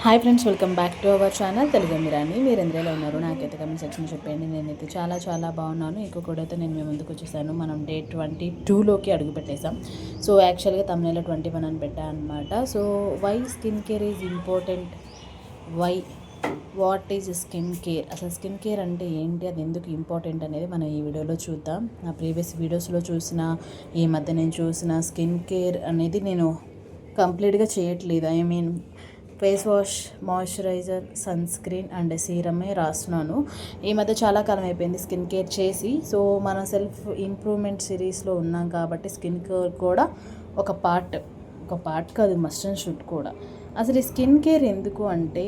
Hi friends, welcome back to our channel Telugu మీరాని. మీరు ఎందులో ఉన్నారు నాకైతే కమెంట్ సెక్షన్ చెప్పండి. నేనైతే చాలా బాగున్నాను. ఇంకో కూడా అయితే నేను మీ ముందుకు వచ్చేసాను. మనం డే 22లోకి అడుగు పెట్టేసాం. సో యాక్చువల్గా తమిళలో 21 అని పెట్టాను అనమాట. So why skin care is important, why what is skin care, అసలు స్కిన్ కేర్ అంటే ఏంటి, అది ఎందుకు ఇంపార్టెంట్ అనేది మనం ఈ వీడియోలో చూద్దాం. నా ప్రీవియస్ వీడియోస్లో చూసిన, ఈ మధ్య నేను చూసిన స్కిన్ కేర్ అనేది నేను కంప్లీట్గా చేయట్లేదు. I mean face wash, moisturiser, sunscreen and సీరమే రాస్తున్నాను. ఈ మధ్య చాలా కాలం అయిపోయింది స్కిన్ కేర్ చేసి. సో మన సెల్ఫ్ ఇంప్రూవ్మెంట్ సిరీస్లో ఉన్నాం కాబట్టి స్కిన్ కేర్ కూడా ఒక పార్ట్ కాదు, మస్ట్ అండ్ షుడ్ కూడా. అసలు ఈ స్కిన్ కేర్ ఎందుకు అంటే,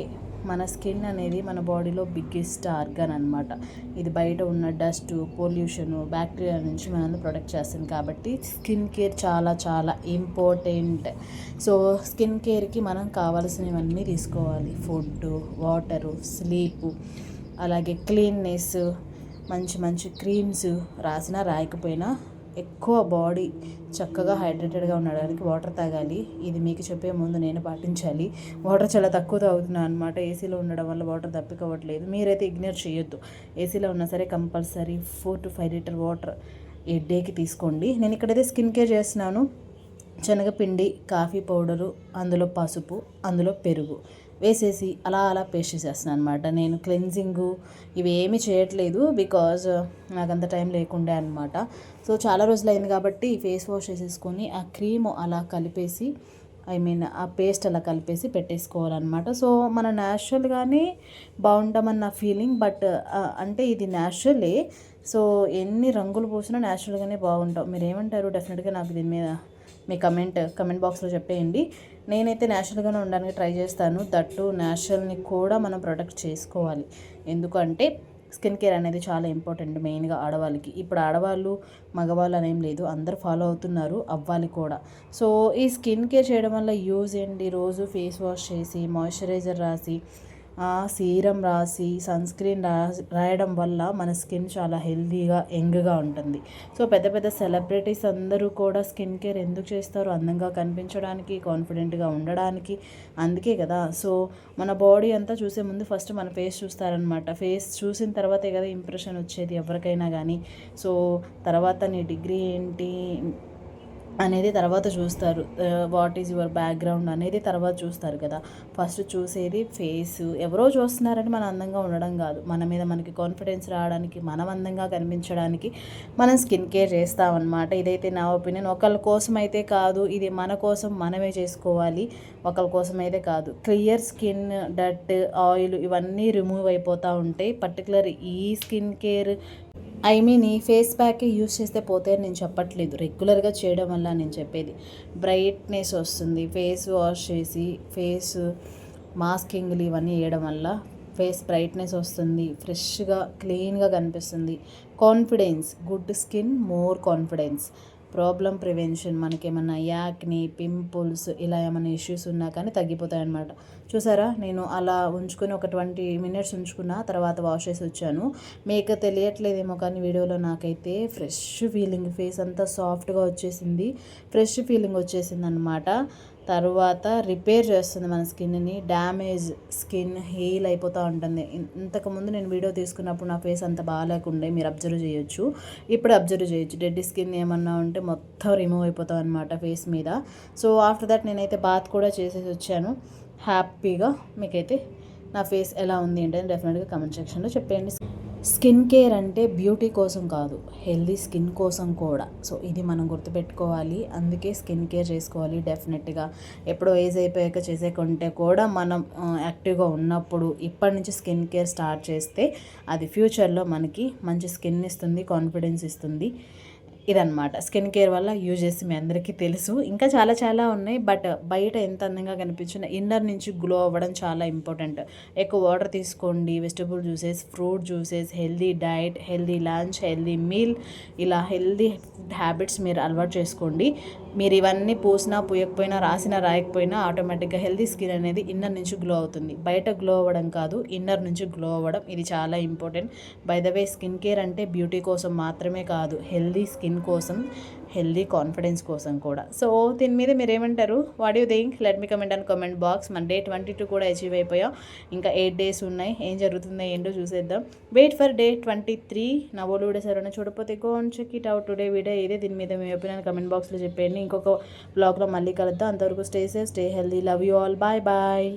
మన స్కిన్ అనేది మన బాడీలో బిగ్గెస్ట్ ఆర్గన్ అనమాట. ఇది బయట ఉన్న డస్ట్, పొల్యూషను, బ్యాక్టీరియా నుంచి మనల్ని ప్రొటెక్ట్ చేస్తుంది. కాబట్టి స్కిన్ కేర్ చాలా ఇంపార్టెంట్. సో స్కిన్ కేర్కి మనం కావాల్సినవన్నీ తీసుకోవాలి. ఫుడ్, వాటరు, స్లీపు, అలాగే క్లీన్నెస్, మంచి క్రీమ్స్ రాసినా రాయకపోయినా ఎక్కువ బాడీ చక్కగా హైడ్రేటెడ్గా ఉండడానికి వాటర్ తాగాలి. ఇది మీకు చెప్పే ముందు నేను పాటించాలి. వాటర్ చాలా తక్కువ తాగుతున్నాను అనమాట. ఏసీలో ఉండడం వల్ల వాటర్ తప్పికోవట్లేదు. మీరైతే ఇగ్నోర్ చేయొద్దు. ఏసీలో ఉన్నా సరే కంపల్సరీ 4 to 5 లీటర్ వాటర్ ఏ డేకి తీసుకోండి. నేను ఇక్కడైతే స్కిన్ కేర్ చేస్తున్నాను. శనగపిండి, కాఫీ పౌడరు, అందులో పసుపు, అందులో పెరుగు వేసేసి అలా పేస్ట్ చేసేస్తున్నాను అనమాట. నేను క్లెన్జింగు ఇవి ఏమీ చేయట్లేదు, బికాజ్ నాకంత టైం లేకుండే అనమాట. సో చాలా రోజులు అయింది కాబట్టి ఫేస్ వాష్ చేసేసుకొని ఆ క్రీమ్ అలా కలిపేసి, ఆ పేస్ట్ అలా కలిపేసి పెట్టేసుకోవాలన్నమాట. సో మన న్యాచురల్గానే బాగుంటామన్న ఫీలింగ్. బట్ అంటే ఇది న్యాచురలే. సో ఎన్ని రంగులు పోసినా న్యాచురల్గానే బాగుంటాం. మీరు ఏమంటారు? డెఫినెట్గా నాకు దీని మీద మీ కమెంట్ బాక్స్లో చెప్పేయండి. నేనైతే న్యాచురల్గానే ఉండడానికి ట్రై చేస్తాను. దట్టు న్యాచురల్ని కూడా మనం ప్రొటెక్ట్ చేసుకోవాలి. ఎందుకంటే స్కిన్ కేర్ అనేది చాలా ఇంపార్టెంట్, మెయిన్గా ఆడవాళ్ళకి. ఇప్పుడు ఆడవాళ్ళు మగవాళ్ళు అనేం లేదు, అందరూ ఫాలో అవుతున్నారు, అవ్వాలి కూడా. సో ఈ స్కిన్ కేర్ చేయడం వల్ల యూజ్ ఏంటి? రోజు ఫేస్ వాష్ చేసి, మాయిశ్చరైజర్ రాసి, సీరం రాసి, సన్ స్క్రీన్ రాయడం వల్ల మన స్కిన్ చాలా హెల్తీగా, యంగ్గా ఉంటుంది. సో పెద్ద సెలబ్రిటీస్ అందరూ కూడా స్కిన్ కేర్ ఎందుకు చేస్తారు? అందంగా కనిపించడానికి, కాన్ఫిడెంట్గా ఉండడానికి. అందుకే కదా. సో మన బాడీ అంతా చూసే ముందు ఫస్ట్ మన ఫేస్ చూస్తారనమాట. ఫేస్ చూసిన తర్వాతే కదా ఇంప్రెషన్ వచ్చేది ఎవరికైనా కానీ. సో తర్వాత నీ డిగ్రీ ఏంటి అనేది తర్వాత చూస్తారు. వాట్ ఈజ్ యువర్ బ్యాక్గ్రౌండ్ అనేది తర్వాత చూస్తారు కదా. ఫస్ట్ చూసేది ఫేస్. ఎవరో చూస్తున్నారని మనం అందంగా ఉండడం కాదు, మన మీద మనకి కాన్ఫిడెన్స్ రావడానికి, మనం అందంగా కనిపించడానికి మనం స్కిన్ కేర్ చేస్తామన్నమాట. ఇదైతే నా ఒపీనియన్. ఒకళ్ళ కోసం అయితే కాదు, ఇది మన కోసం మనమే చేసుకోవాలి. ఒకళ్ళ కోసం అయితే కాదు. క్లియర్ స్కిన్, డట్, ఆయిల్ ఇవన్నీ రిమూవ్ అయిపోతూ ఉంటాయి. పర్టికులర్ ఈ స్కిన్ కేర్ ఈ ఫేస్ ప్యాక్ యూస్ చేస్తే పోతే నేను చెప్పట్లేదు, రెగ్యులర్గా చేయడం వల్ల నేను చెప్పేది. బ్రైట్నెస్ వస్తుంది. ఫేస్ వాష్ చేసి ఫేస్ మాస్కింగ్లు ఇవన్నీ వేయడం వల్ల ఫేస్ బ్రైట్నెస్ వస్తుంది, ఫ్రెష్గా క్లీన్గా కనిపిస్తుంది. Confidence, good skin, more confidence. Problem prevention, మనకి ఏమన్నా యాక్ని, పింపుల్స్ ఇలా ఏమైనా ఇష్యూస్ ఉన్నా కానీ తగ్గిపోతాయి అన్నమాట. చూసారా, నేను అలా ఉంచుకొని ఒక 20 minutes ఉంచుకున్న తర్వాత వాష్ చేసి వచ్చాను. మీకు తెలియట్లేదేమో కానీ వీడియోలో నాకైతే ఫ్రెష్ ఫీలింగ్, ఫేస్ అంతా సాఫ్ట్గా వచ్చేసింది, ఫ్రెష్ ఫీలింగ్ వచ్చేసింది అనమాట. తర్వాత రిపేర్ చేస్తుంది మన స్కిన్ని. డ్యామేజ్ స్కిన్ హీల్ అయిపోతూ ఉంటుంది. ఇంతకుముందు నేను వీడియో తీసుకున్నప్పుడు నా ఫేస్ అంత బాగాలేకుండే, మీరు అబ్జర్వ్ చేయొచ్చు. ఇప్పుడు అబ్జర్వ్ చేయొచ్చు, డెడ్ స్కిన్ ఏమన్నా ఉంటే మొత్తం రిమూవ్ అయిపోతాం అనమాట ఫేస్ మీద. సో ఆఫ్టర్ దట్ నేనైతే బాత్ కూడా చేసేసి వచ్చాను హ్యాపీగా. మీకైతే నా ఫేస్ ఎలా ఉంది ఏంటని డెఫినెట్గా కమెంట్ సెక్షన్లో చెప్పేయండి. స్కిన్ కేర్ అంటే బ్యూటీ కోసం కాదు, హెల్దీ స్కిన్ కోసం కూడా. సో ఇది మనం గుర్తుపెట్టుకోవాలి. అందుకే స్కిన్ కేర్ చేసుకోవాలి డెఫినెట్గా. ఎప్పుడో ఏజ్ అయిపోయాక చేసేకుంటే కూడా మనం యాక్టివ్గా ఉన్నప్పుడు ఇప్పటి నుంచి స్కిన్ కేర్ స్టార్ట్ చేస్తే అది ఫ్యూచర్లో మనకి మంచి స్కిన్ ఇస్తుంది, కాన్ఫిడెన్స్ ఇస్తుంది. ఇదనమాట స్కిన్ కేర్ వల్ల యూజెస్ మీ అందరికీ తెలుసు. ఇంకా చాలా ఉన్నాయి. బట్ బయట ఎంత అందంగా కనిపించినా ఇన్నర్ నుంచి గ్లో అవ్వడం చాలా ఇంపార్టెంట్. ఎక్కువ వాటర్ తీసుకోండి, vegetable juices, fruit juices, healthy diet, healthy lunch, healthy meal, ఇలా హెల్దీ హ్యాబిట్స్ మీరు అలవాటు చేసుకోండి. మీరు ఇవన్నీ పూసినా పూయకపోయినా, రాసినా రాయకపోయినా ఆటోమేటిక్గా హెల్దీ స్కిన్ అనేది ఇన్నర్ నుంచి గ్లో అవుతుంది. బయట గ్లో అవ్వడం కాదు, ఇన్నర్ నుంచి గ్లో అవ్వడం. ఇది చాలా important. By the way, skin care అంటే బ్యూటీ కోసం మాత్రమే కాదు, హెల్దీ స్కిన్ స్కిన్ కోసం, హెల్దీ కాన్ఫిడెన్స్ కోసం కూడా. సో దీని మీద మీరు ఏమంటారు? What you think? Let me comment and comment box. మన డే 22 కూడా అచీవ్ అయిపోయాం. ఇంకా 8 days ఉన్నాయి. ఏం జరుగుతుందో ఏంటో చూసేద్దాం. Wait for day 23. నా ఓల్డ్ వీడియోస్ ఎవరైనా చూడకపోతే go and check it out. Today video ఇదే. దీని మీద మీ ఒపీనియన్ కమెంట్ బాక్స్లో చెప్పండి. ఇంకొక బ్లాగ్లో మళ్ళీ కలుద్దాం. అంతవరకు stay safe, stay healthy. Love you all. Bye bye.